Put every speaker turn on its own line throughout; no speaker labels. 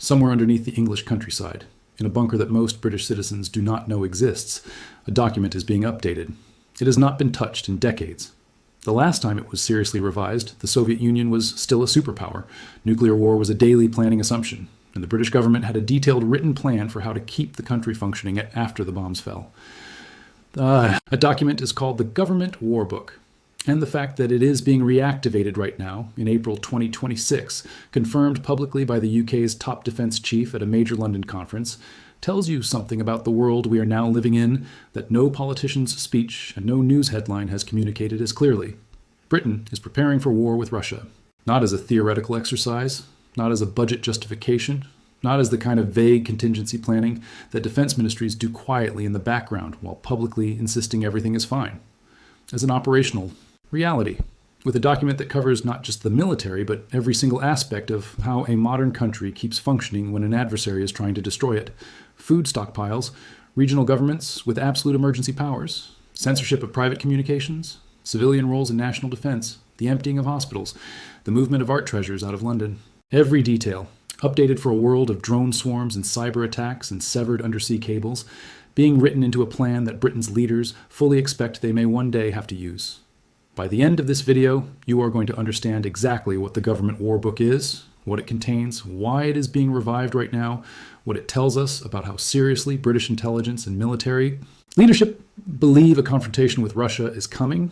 somewhere underneath the English countryside, in a bunker that most British citizens do not know exists, a document is being updated. It has not been touched in decades. The last time it was seriously revised, the Soviet Union was still a superpower. Nuclear war was a daily planning assumption, and the British government had a detailed written plan for how to keep the country functioning after the bombs fell. A document is called the Government War Book, and the fact that it is being reactivated right now, in April 2026, confirmed publicly by the UK's top defence chief at a major London conference, tells you something about the world we are now living in that no politician's speech and no news headline has communicated as clearly. Britain is preparing for war with Russia, not as a theoretical exercise, not as a budget justification, not as the kind of vague contingency planning that defense ministries do quietly in the background while publicly insisting everything is fine. As an operational reality, with a document that covers not just the military, but every single aspect of how a modern country keeps functioning when an adversary is trying to destroy it. Food stockpiles, regional governments with absolute emergency powers, censorship of private communications, civilian roles in national defense, the emptying of hospitals, the movement of art treasures out of London. Every detail, updated for a world of drone swarms and cyber attacks and severed undersea cables, being written into a plan that Britain's leaders fully expect they may one day have to use. By the end of this video, you are going to understand exactly what the Government War Book is, what it contains, why it is being revived right now, what it tells us about how seriously British intelligence and military leadership believe a confrontation with Russia is coming,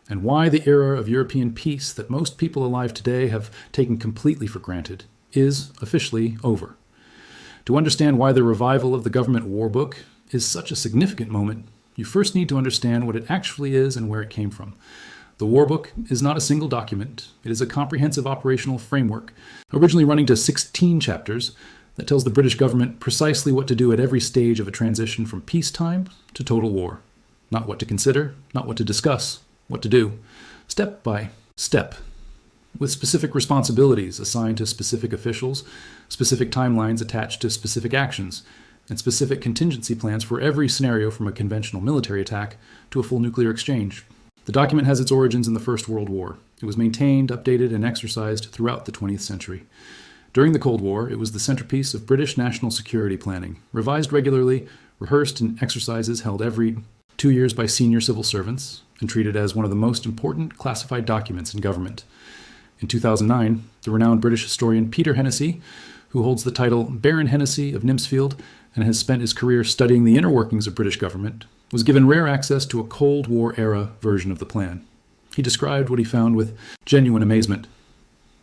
and why the era of European peace that most people alive today have taken completely for granted is officially over. To understand why the revival of the Government War Book is such a significant moment, you first need to understand what it actually is and where it came from. The War Book is not a single document. It is a comprehensive operational framework, originally running to 16 chapters, that tells the British government precisely what to do at every stage of a transition from peacetime to total war. Not what to consider, not what to discuss, what to do, step by step, with specific responsibilities assigned to specific officials, specific timelines attached to specific actions, and specific contingency plans for every scenario from a conventional military attack to a full nuclear exchange. The document has its origins in the First World War. It was maintained, updated, and exercised throughout the 20th century. During the Cold War, it was the centerpiece of British national security planning, revised regularly, rehearsed in exercises held every 2 years by senior civil servants, and treated as one of the most important classified documents in government. In 2009, the renowned British historian Peter Hennessy, who holds the title Baron Hennessy of Nymsfield and has spent his career studying the inner workings of British government, was given rare access to a Cold War-era version of the plan. He described what he found with genuine amazement.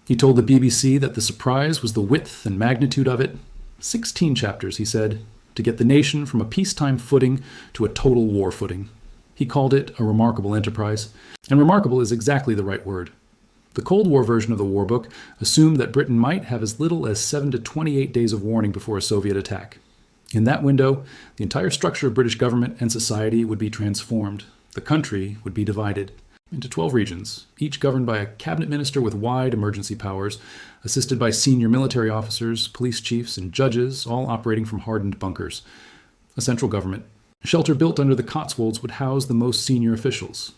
He told the BBC that the surprise was the width and magnitude of it. 16 chapters, he said, to get the nation from a peacetime footing to a total war footing. He called it a remarkable enterprise, and remarkable is exactly the right word. The Cold War version of the War Book assumed that Britain might have as little as 7 to 28 days of warning before a Soviet attack. In that window, the entire structure of British government and society would be transformed. The country would be divided into 12 regions, each governed by a cabinet minister with wide emergency powers, assisted by senior military officers, police chiefs, and judges, all operating from hardened bunkers. A central government. A shelter built under the Cotswolds would house the most senior officials.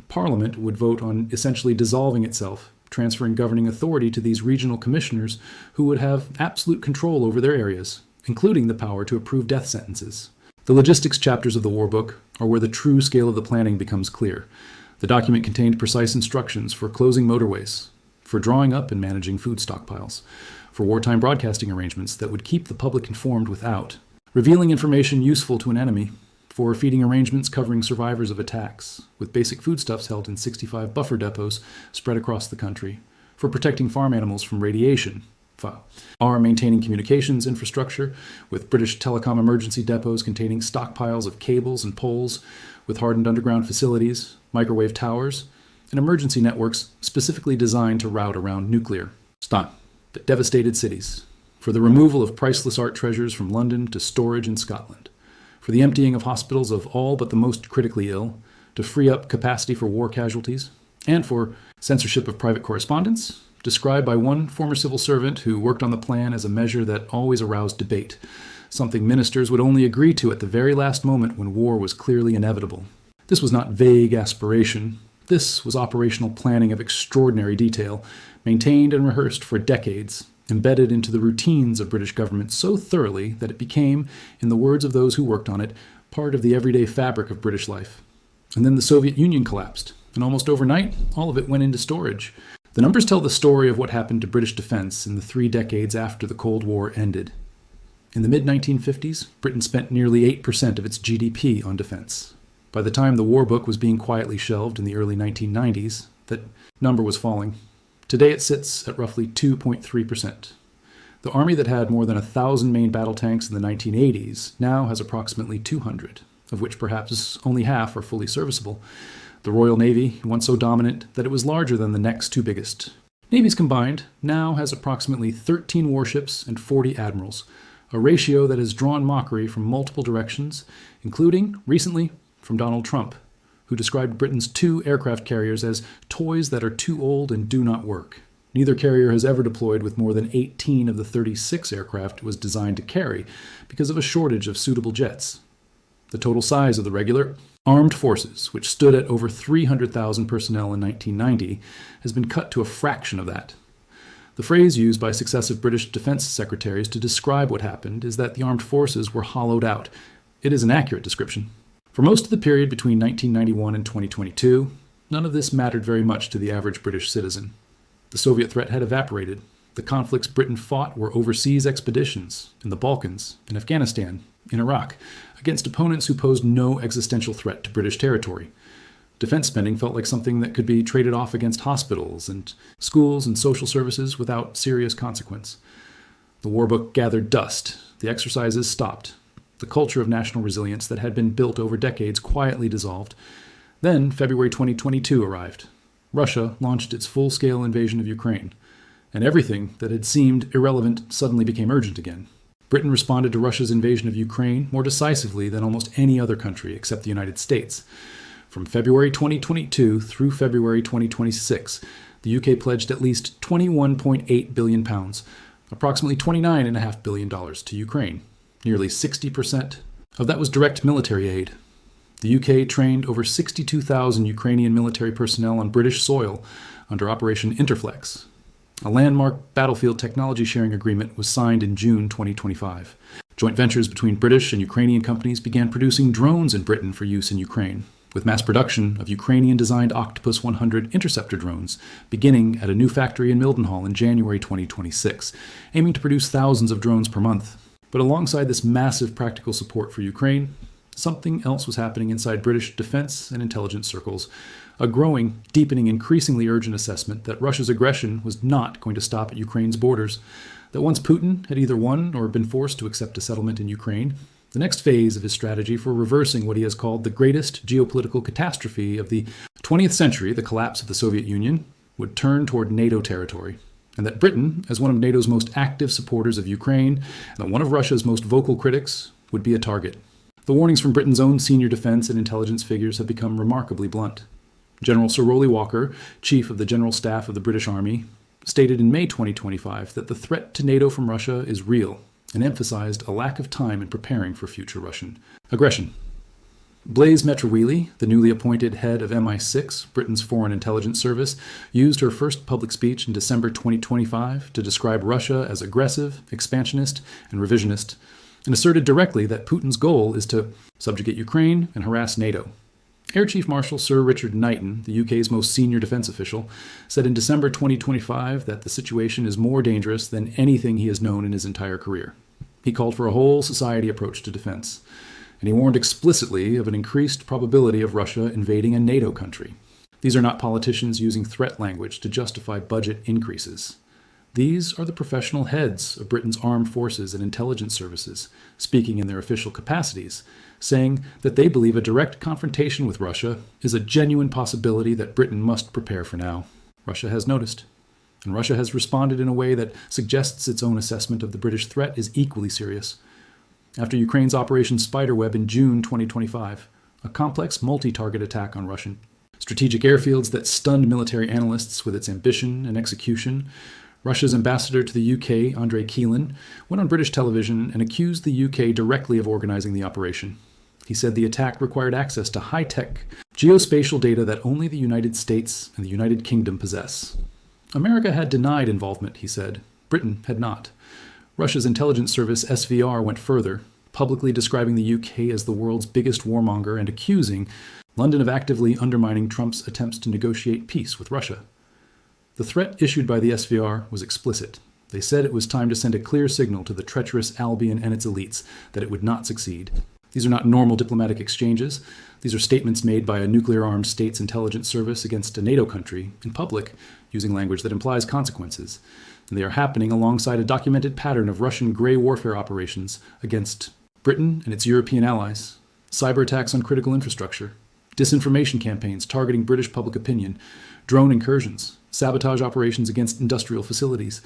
Parliament would vote on essentially dissolving itself, transferring governing authority to these regional commissioners who would have absolute control over their areas, including the power to approve death sentences. The logistics chapters of the War Book are where the true scale of the planning becomes clear. The document contained precise instructions for closing motorways, for drawing up and managing food stockpiles, for wartime broadcasting arrangements that would keep the public informed without, revealing information useful to an enemy, for feeding arrangements covering survivors of attacks, with basic foodstuffs held in 65 buffer depots spread across the country, for protecting farm animals from radiation, are maintaining communications infrastructure, with British telecom emergency depots containing stockpiles of cables and poles, with hardened underground facilities, microwave towers, and emergency networks specifically designed to route around nuclear, but devastated cities, for the removal of priceless art treasures from London to storage in Scotland, for the emptying of hospitals of all but the most critically ill, to free up capacity for war casualties, and for censorship of private correspondence, described by one former civil servant who worked on the plan as a measure that always aroused debate, something ministers would only agree to at the very last moment when war was clearly inevitable. This was not vague aspiration. This was operational planning of extraordinary detail, maintained and rehearsed for decades, embedded into the routines of British government so thoroughly that it became, in the words of those who worked on it, part of the everyday fabric of British life. And then the Soviet Union collapsed, and almost overnight, all of it went into storage. The numbers tell the story of what happened to British defense in the 3 decades after the Cold War ended. In the mid-1950s, Britain spent nearly 8% of its GDP on defense. By the time the war book was being quietly shelved in the early 1990s, that number was falling. Today it sits at roughly 2.3%. The army that had more than 1,000 main battle tanks in the 1980s now has approximately 200, of which perhaps only half are fully serviceable. The Royal Navy, once so dominant that it was larger than the next 2 biggest. Navies combined now has approximately 13 warships and 40 admirals, a ratio that has drawn mockery from multiple directions, including, recently, from Donald Trump, who described Britain's 2 aircraft carriers as toys that are too old and do not work. Neither carrier has ever deployed with more than 18 of the 36 aircraft it was designed to carry because of a shortage of suitable jets. The total size of the regular armed forces, which stood at over 300,000 personnel in 1990, has been cut to a fraction of that. The phrase used by successive British defense secretaries to describe what happened is that the armed forces were hollowed out. It is an accurate description. For most of the period between 1991 and 2022, none of this mattered very much to the average British citizen. The Soviet threat had evaporated. The conflicts Britain fought were overseas expeditions in the Balkans, in Afghanistan, in Iraq, against opponents who posed no existential threat to British territory. Defense spending felt like something that could be traded off against hospitals and schools and social services without serious consequence. The war book gathered dust. The exercises stopped. The culture of national resilience that had been built over decades quietly dissolved. Then February 2022 arrived. Russia launched its full-scale invasion of Ukraine, and everything that had seemed irrelevant suddenly became urgent again. Britain responded to Russia's invasion of Ukraine more decisively than almost any other country except the United States. From February 2022 through February 2026, the UK pledged at least £21.8 billion, approximately $29.5 billion to Ukraine. Nearly 60% of that was direct military aid. The UK trained over 62,000 Ukrainian military personnel on British soil under Operation Interflex. A landmark battlefield technology sharing agreement was signed in June 2025. Joint ventures between British and Ukrainian companies began producing drones in Britain for use in Ukraine, with mass production of Ukrainian-designed Octopus 100 interceptor drones beginning at a new factory in Mildenhall in January 2026, aiming to produce thousands of drones per month. But alongside this massive practical support for Ukraine, something else was happening inside British defense and intelligence circles, a growing, deepening, increasingly urgent assessment that Russia's aggression was not going to stop at Ukraine's borders, that once Putin had either won or been forced to accept a settlement in Ukraine, the next phase of his strategy for reversing what he has called the greatest geopolitical catastrophe of the 20th century, the collapse of the Soviet Union, would turn toward NATO territory, and that Britain, as one of NATO's most active supporters of Ukraine, and one of Russia's most vocal critics, would be a target. The warnings from Britain's own senior defense and intelligence figures have become remarkably blunt. General Sir Rowley Walker, Chief of the General Staff of the British Army, stated in May 2025 that the threat to NATO from Russia is real, and emphasized a lack of time in preparing for future Russian aggression. Blaise Metroweely, the newly appointed head of MI6, Britain's Foreign Intelligence Service, used her first public speech in December 2025 to describe Russia as aggressive, expansionist, and revisionist, and asserted directly that Putin's goal is to subjugate Ukraine and harass NATO. Air Chief Marshal Sir Richard Knighton, the UK's most senior defense official, said in December 2025 that the situation is more dangerous than anything he has known in his entire career. He called for a whole society approach to defense, and he warned explicitly of an increased probability of Russia invading a NATO country. These are not politicians using threat language to justify budget increases. These are the professional heads of Britain's armed forces and intelligence services, speaking in their official capacities, saying that they believe a direct confrontation with Russia is a genuine possibility that Britain must prepare for now. Russia has noticed, and Russia has responded in a way that suggests its own assessment of the British threat is equally serious. After Ukraine's Operation Spiderweb in June 2025, a complex multi-target attack on Russian strategic airfields that stunned military analysts with its ambition and execution, Russia's ambassador to the UK, Andrei Keelan, went on British television and accused the UK directly of organizing the operation. He said the attack required access to high-tech geospatial data that only the United States and the United Kingdom possess. America had denied involvement, he said, Britain had not. Russia's intelligence service SVR went further, publicly describing the UK as the world's biggest warmonger and accusing London of actively undermining Trump's attempts to negotiate peace with Russia. The threat issued by the SVR was explicit. They said it was time to send a clear signal to the treacherous Albion and its elites that it would not succeed. These are not normal diplomatic exchanges. These are statements made by a nuclear-armed state's intelligence service against a NATO country in public, using language that implies consequences. And they are happening alongside a documented pattern of Russian gray warfare operations against Britain and its European allies, cyber attacks on critical infrastructure, disinformation campaigns targeting British public opinion, drone incursions, sabotage operations against industrial facilities,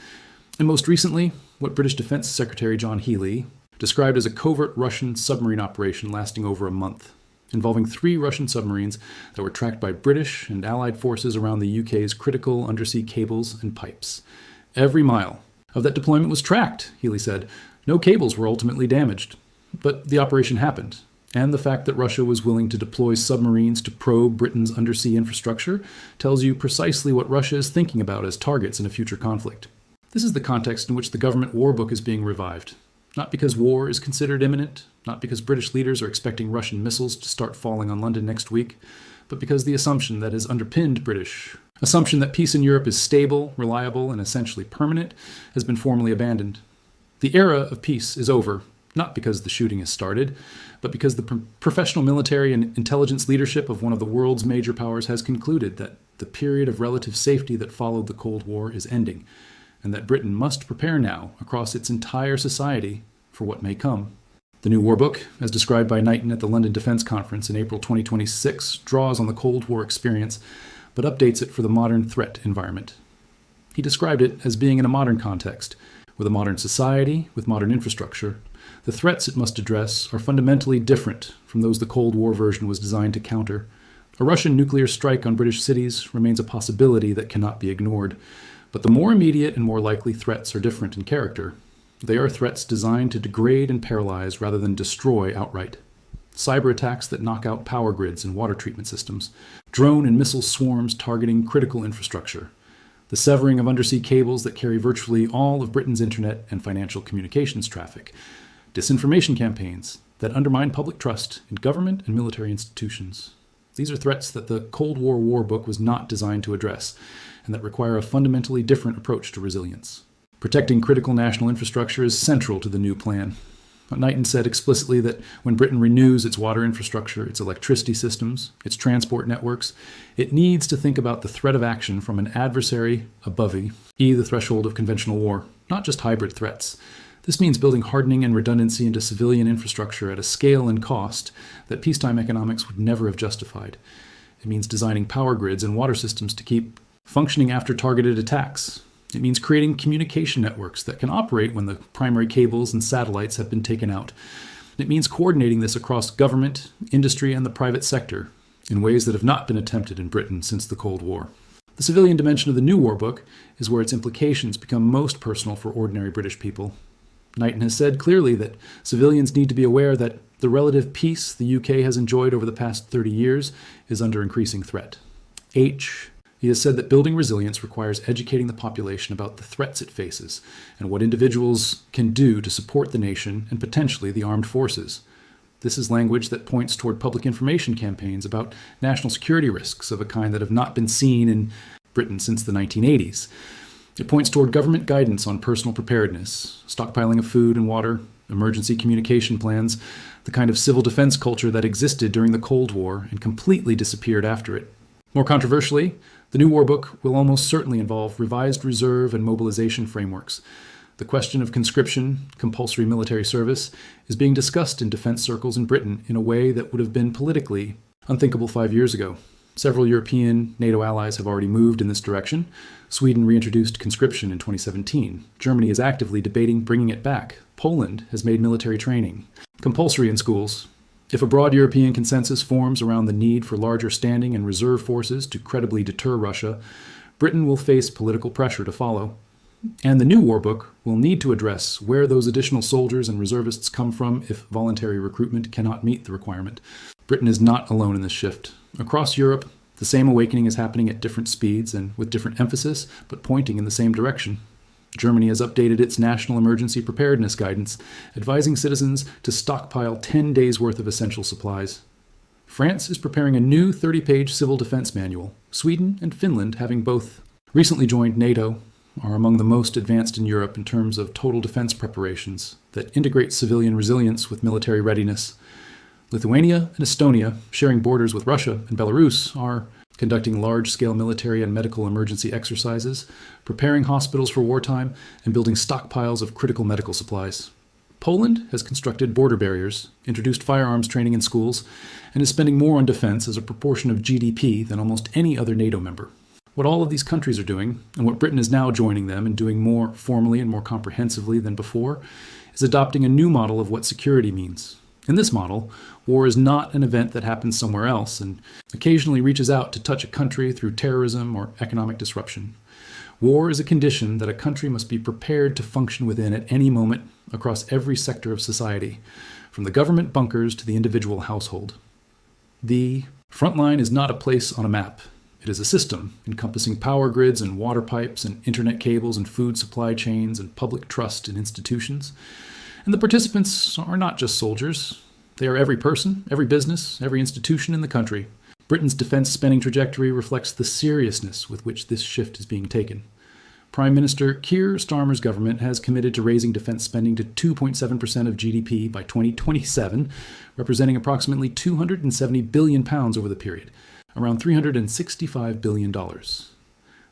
and most recently, what British Defense Secretary John Healey described as a covert Russian submarine operation lasting over a month, involving 3 Russian submarines that were tracked by British and Allied forces around the UK's critical undersea cables and pipes. Every mile of that deployment was tracked, Healey said. No cables were ultimately damaged. But the operation happened, and the fact that Russia was willing to deploy submarines to probe Britain's undersea infrastructure tells you precisely what Russia is thinking about as targets in a future conflict. This is the context in which the government war book is being revived. Not because war is considered imminent, not because British leaders are expecting Russian missiles to start falling on London next week, but because the assumption that has underpinned British assumption that peace in Europe is stable, reliable, and essentially permanent has been formally abandoned. The era of peace is over, not because the shooting has started, but because the professional military and intelligence leadership of one of the world's major powers has concluded that the period of relative safety that followed the Cold War is ending, and that Britain must prepare now, across its entire society, for what may come. The new war book, as described by Knighton at the London Defence Conference in April 2026, draws on the Cold War experience, but updates it for the modern threat environment. He described it as being in a modern context, with a modern society, with modern infrastructure. The threats it must address are fundamentally different from those the Cold War version was designed to counter. A Russian nuclear strike on British cities remains a possibility that cannot be ignored, but the more immediate and more likely threats are different in character. They are threats designed to degrade and paralyze rather than destroy outright. Cyber attacks that knock out power grids and water treatment systems, drone and missile swarms targeting critical infrastructure, the severing of undersea cables that carry virtually all of Britain's internet and financial communications traffic, disinformation campaigns that undermine public trust in government and military institutions. These are threats that the Cold War War Book was not designed to address, and that require a fundamentally different approach to resilience. Protecting critical national infrastructure is central to the new plan. Knighton said explicitly that when Britain renews its water infrastructure, its electricity systems, its transport networks, it needs to think about the threat of action from an adversary above the threshold of conventional war, not just hybrid threats. This means building hardening and redundancy into civilian infrastructure at a scale and cost that peacetime economics would never have justified. It means designing power grids and water systems to keep functioning after targeted attacks. It means creating communication networks that can operate when the primary cables and satellites have been taken out. It means coordinating this across government, industry, and the private sector in ways that have not been attempted in Britain since the Cold War. The civilian dimension of the new war book is where its implications become most personal for ordinary British people. Knighton has said clearly that civilians need to be aware that the relative peace the UK has enjoyed over the past 30 years is under increasing threat. He has said that building resilience requires educating the population about the threats it faces and what individuals can do to support the nation and potentially the armed forces. This is language that points toward public information campaigns about national security risks of a kind that have not been seen in Britain since the 1980s. It points toward government guidance on personal preparedness, stockpiling of food and water, emergency communication plans, the kind of civil defense culture that existed during the Cold War and completely disappeared after it. More controversially, the new war book will almost certainly involve revised reserve and mobilization frameworks. The question of conscription, compulsory military service, is being discussed in defense circles in Britain in a way that would have been politically unthinkable 5 years ago. Several European NATO allies have already moved in this direction. Sweden reintroduced conscription in 2017. Germany is actively debating bringing it back. Poland has made military training compulsory in schools. If a broad European consensus forms around the need for larger standing and reserve forces to credibly deter Russia, Britain will face political pressure to follow. And the new war book will need to address where those additional soldiers and reservists come from if voluntary recruitment cannot meet the requirement. Britain is not alone in this shift. Across Europe, the same awakening is happening at different speeds and with different emphasis, but pointing in the same direction. Germany has updated its national emergency preparedness guidance, advising citizens to stockpile 10 days' worth of essential supplies. France is preparing a new 30-page civil defense manual. Sweden and Finland, having both recently joined NATO, are among the most advanced in Europe in terms of total defense preparations that integrate civilian resilience with military readiness. Lithuania and Estonia, sharing borders with Russia and Belarus, are conducting large-scale military and medical emergency exercises, preparing hospitals for wartime, and building stockpiles of critical medical supplies. Poland has constructed border barriers, introduced firearms training in schools, and is spending more on defense as a proportion of GDP than almost any other NATO member. What all of these countries are doing, and what Britain is now joining them and doing more formally and more comprehensively than before, is adopting a new model of what security means. In this model, war is not an event that happens somewhere else and occasionally reaches out to touch a country through terrorism or economic disruption. War is a condition that a country must be prepared to function within at any moment across every sector of society, from the government bunkers to the individual household. The front line is not a place on a map. It is a system encompassing power grids and water pipes and internet cables and food supply chains and public trust in institutions. And the participants are not just soldiers. They are every person, every business, every institution in the country. Britain's defense spending trajectory reflects the seriousness with which this shift is being taken. Prime Minister Keir Starmer's government has committed to raising defense spending to 2.7% of GDP by 2027, representing approximately £270 billion over the period, around $365 billion.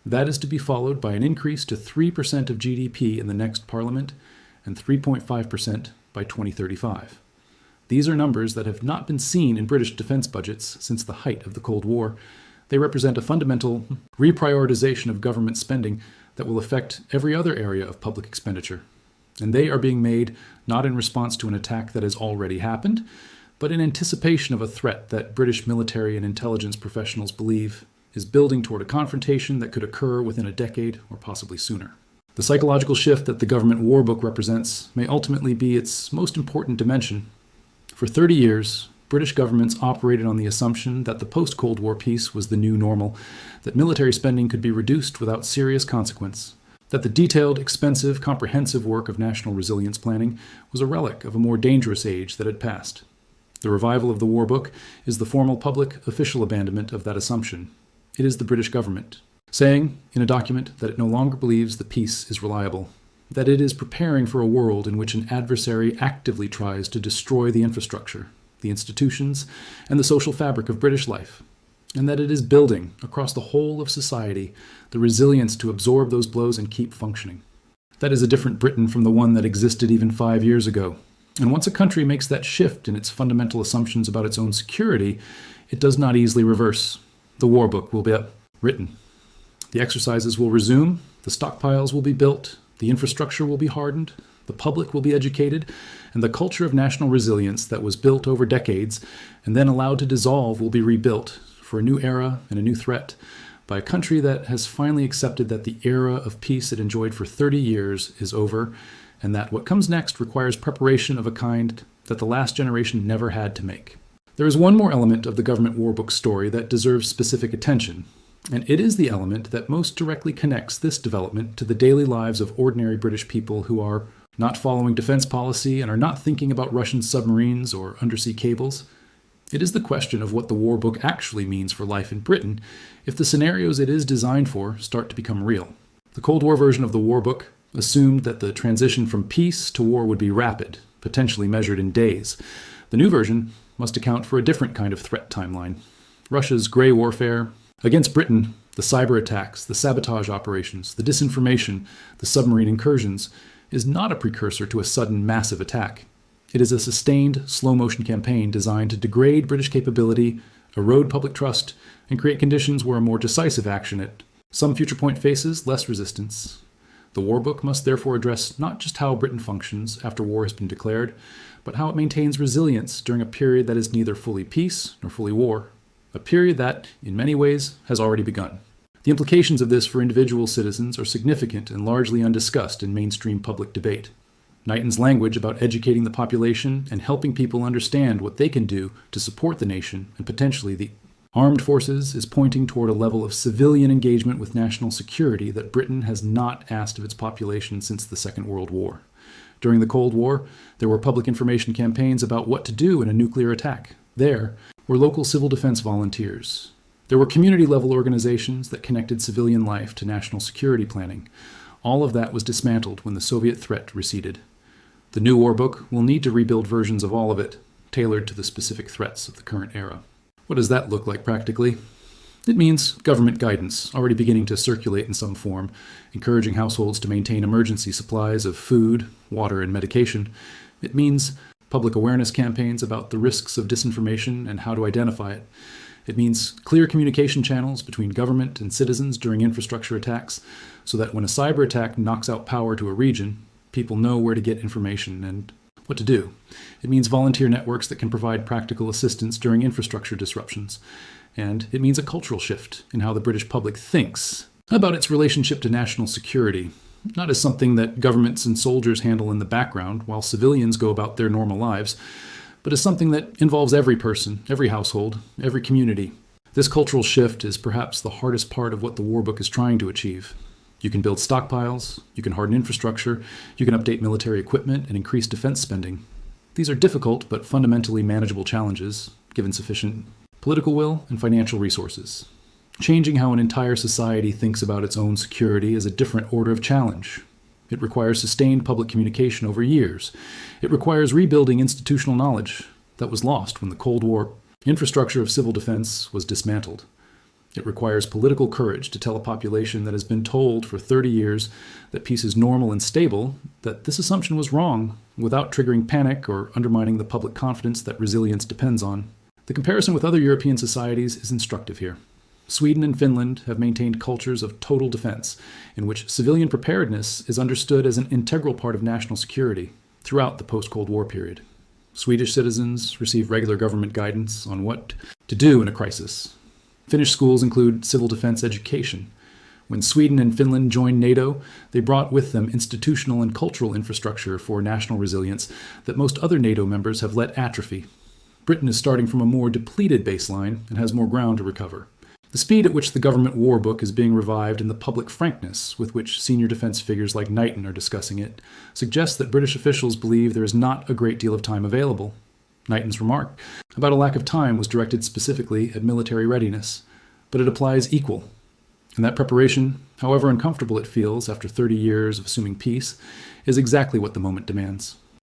That is to be followed by an increase to 3% of GDP in the next Parliament and 3.5% by 2035. These are numbers that have not been seen in British defense budgets since the height of the Cold War. They represent a fundamental reprioritization of government spending that will affect every other area of public expenditure. And they are being made not in response to an attack that has already happened, but in anticipation of a threat that British military and intelligence professionals believe is building toward a confrontation that could occur within a decade or possibly sooner. The psychological shift that the government war book represents may ultimately be its most important dimension. For 30 years, British governments operated on the assumption that the post-Cold War peace was the new normal, that military spending could be reduced without serious consequence, that the detailed, expensive, comprehensive work of national resilience planning was a relic of a more dangerous age that had passed. The revival of the war book is the formal public official abandonment of that assumption. It is the British government saying in a document that it no longer believes the peace is reliable, that it is preparing for a world in which an adversary actively tries to destroy the infrastructure, the institutions, and the social fabric of British life, and that it is building, across the whole of society, the resilience to absorb those blows and keep functioning. That is a different Britain from the one that existed even 5 years ago. And once a country makes that shift in its fundamental assumptions about its own security, it does not easily reverse. The war book will be written. The exercises will resume, the stockpiles will be built, the infrastructure will be hardened, the public will be educated, and the culture of national resilience that was built over decades and then allowed to dissolve will be rebuilt for a new era and a new threat by a country that has finally accepted that the era of peace it enjoyed for 30 years is over, and that what comes next requires preparation of a kind that the last generation never had to make. There is one more element of the government war book story that deserves specific attention, and it is the element that most directly connects this development to the daily lives of ordinary British people who are not following defense policy and are not thinking about Russian submarines or undersea cables. It is the question of what the war book actually means for life in Britain if the scenarios it is designed for start to become real. The Cold War version of the war book assumed that the transition from peace to war would be rapid, potentially measured in days. The new version must account for a different kind of threat timeline. Russia's grey warfare against Britain, the cyber attacks, the sabotage operations, the disinformation, the submarine incursions, is not a precursor to a sudden massive attack. It is a sustained, slow-motion campaign designed to degrade British capability, erode public trust, and create conditions where a more decisive action at some future point faces less resistance. The war book must therefore address not just how Britain functions after war has been declared, but how it maintains resilience during a period that is neither fully peace nor fully war, a period that, in many ways, has already begun. The implications of this for individual citizens are significant and largely undiscussed in mainstream public debate. Knighton's language about educating the population and helping people understand what they can do to support the nation and potentially the Armed forces is pointing toward a level of civilian engagement with national security that Britain has not asked of its population since the Second World War. During the Cold War, there were public information campaigns about what to do in a nuclear attack. There were local civil defense volunteers. There were community-level organizations that connected civilian life to national security planning. All of that was dismantled when the Soviet threat receded. The new war book will need to rebuild versions of all of it, tailored to the specific threats of the current era. What does that look like practically? It means government guidance, already beginning to circulate in some form, encouraging households to maintain emergency supplies of food, water, and medication. It means public awareness campaigns about the risks of disinformation and how to identify it. It means clear communication channels between government and citizens during infrastructure attacks, so that when a cyber attack knocks out power to a region, people know where to get information and what to do. It means volunteer networks that can provide practical assistance during infrastructure disruptions. And it means a cultural shift in how the British public thinks about its relationship to national security, not as something that governments and soldiers handle in the background while civilians go about their normal lives, but as something that involves every person, every household, every community. This cultural shift is perhaps the hardest part of what the War Book is trying to achieve. You can build stockpiles, you can harden infrastructure, you can update military equipment and increase defense spending. These are difficult but fundamentally manageable challenges, given sufficient political will and financial resources. Changing how an entire society thinks about its own security is a different order of challenge. It requires sustained public communication over years. It requires rebuilding institutional knowledge that was lost when the Cold War infrastructure of civil defense was dismantled. It requires political courage to tell a population that has been told for 30 years that peace is normal and stable, that this assumption was wrong, without triggering panic or undermining the public confidence that resilience depends on. The comparison with other European societies is instructive here. Sweden and Finland have maintained cultures of total defense, in which civilian preparedness is understood as an integral part of national security throughout the post-Cold War period. Swedish citizens receive regular government guidance on what to do in a crisis. Finnish schools include civil defense education. When Sweden and Finland joined NATO, they brought with them institutional and cultural infrastructure for national resilience that most other NATO members have let atrophy. Britain is starting from a more depleted baseline and has more ground to recover. The speed at which the government war book is being revived and the public frankness with which senior defense figures like Knighton are discussing it suggests that British officials believe there is not a great deal of time available. Knighton's remark about a lack of time was directed specifically at military readiness, but it applies equal. And that preparation, however uncomfortable it feels after 30 years of assuming peace, is exactly what the moment demands.